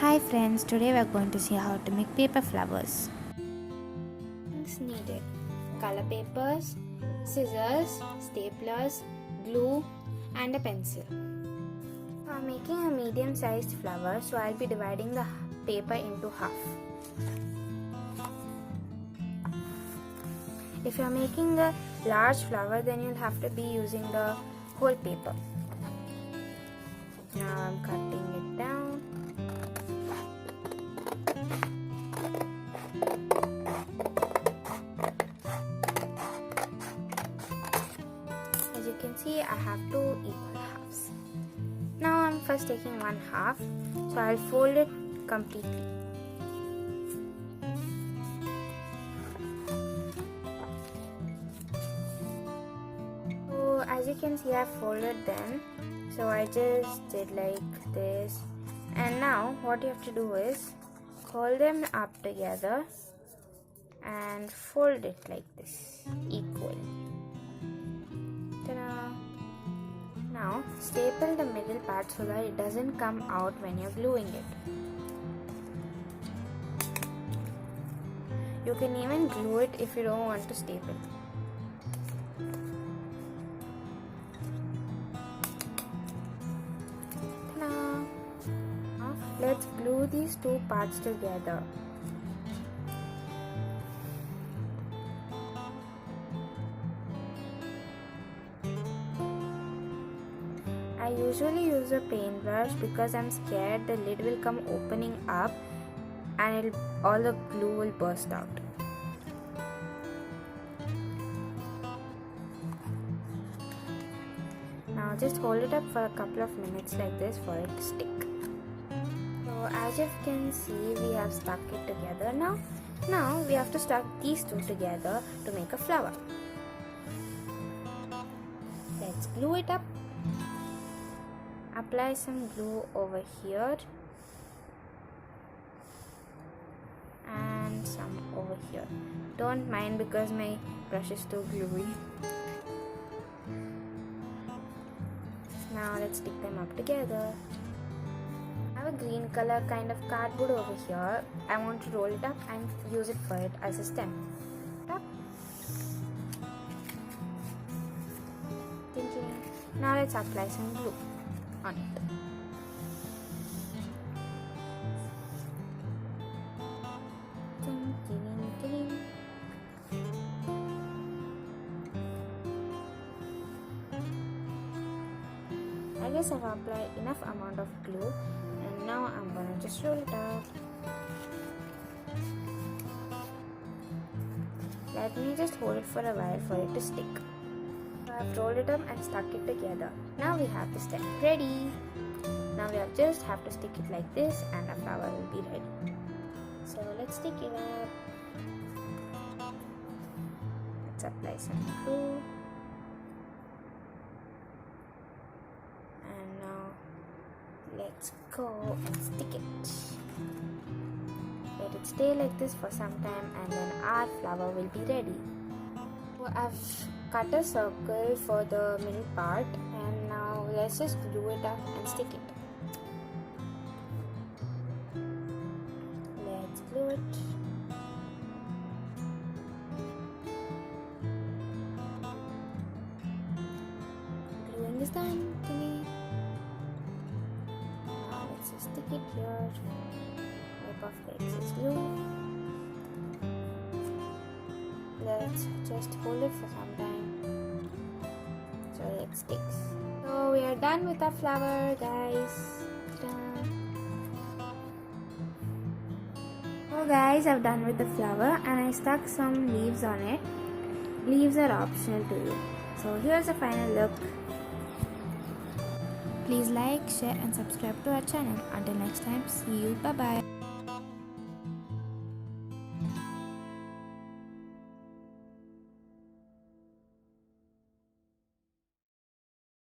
Hi friends, today we are going to see how to make paper flowers. Things needed: color papers, scissors, staplers, glue, and a pencil. I'm making a medium sized flower, so I'll be dividing the paper into half. If you're making a large flower, then you'll have to be using the whole paper. Now I'm cutting it down. As you can see, I have two equal halves. Now I'm first taking one half, so I'll fold it completely. So as you can see, I folded them. So I just did like this. And now what you have to do is hold them up together and fold it like this, equal. Ta-da! Now staple the middle part so that it doesn't come out when you're gluing it. You can even glue it if you don't want to staple. Ta-da! Now let's glue these two parts together. I usually use a paintbrush because I'm scared the lid will come opening up and all the glue will burst out. Now just hold it up for a couple of minutes like this for it to stick. So as you can see, we have stuck it together now. Now we have to stuck these two together to make a flower. Let's glue it up. Apply some glue over here and some over here. Don't mind because my brush is too gluey. Now let's stick them up together. I have a green color kind of cardboard over here. I want to roll it up and use it for it as a stem. Up. Now let's apply some glue on it. I guess I've applied enough amount of glue, and now I'm gonna just roll it up. Let me just hold it for a while for it to stick. I've rolled it up and stuck it together. Now we have the stem ready. Now we just have to stick it like this and our flower will be ready. So let's stick it up. Let's apply some glue. And now let's go and stick it. Let it stay like this for some time and then our flower will be ready. So I've cut a circle for the middle part and now let's just glue it up and stick it. Let's glue it. Gluing is done. Now let's just stick it here. Wipe off the excess glue. Let's just hold it for some time so it sticks. So we are done with our flower, guys. So guys, I've done with the flower and I stuck some leaves on it. Leaves are optional to you. So here's the final look. Please like, share and subscribe to our channel. Until next time, see you. Bye bye.